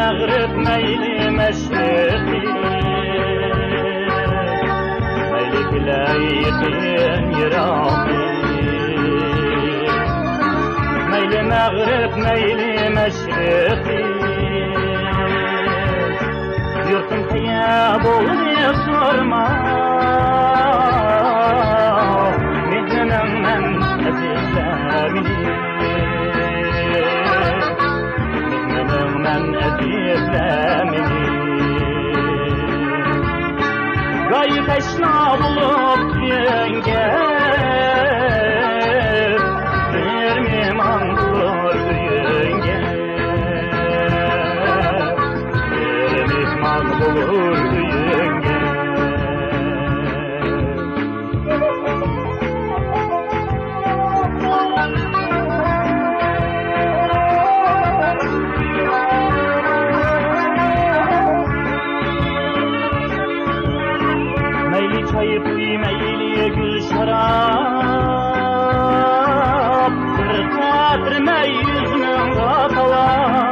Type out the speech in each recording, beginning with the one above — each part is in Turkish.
مغرب ميل مشرقي ميلك لايقين يراقي ميل مغرب ميل مشرقي يرتم حياب ويصرما مدنا من أسلامي من أسلامي Gayet eşna bulup yenge bir mihman bulur yenge bir mihman bulur yenge Çayıp meyliye gül şarap Kırkatrime yüzünün katalam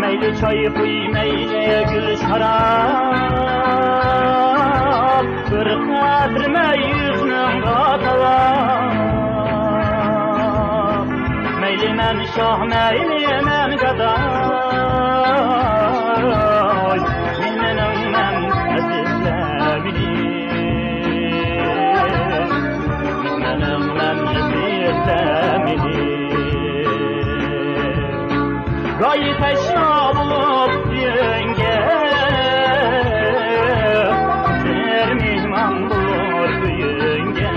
Meyli çayıp meyliye gül şarap Kırkatrime yüzünün katalam Meyli men şah meyli men kadar Gayet eşya bulup yenge bir mihman bulur yenge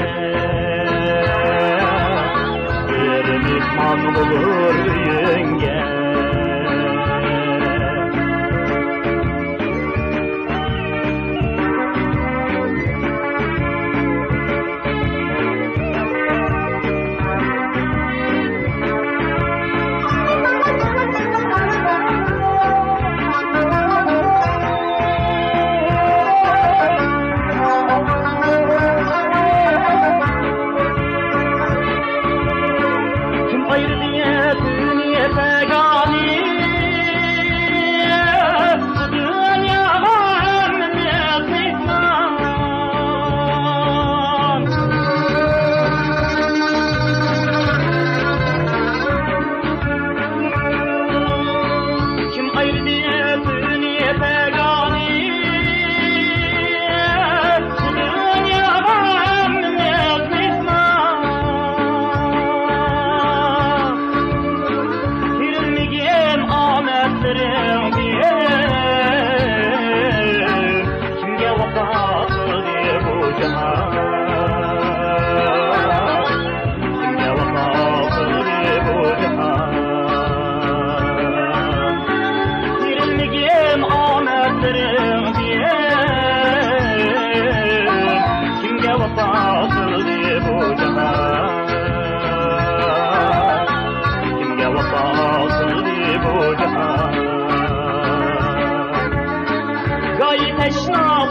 bir mihman bulur yenge Gayet eşna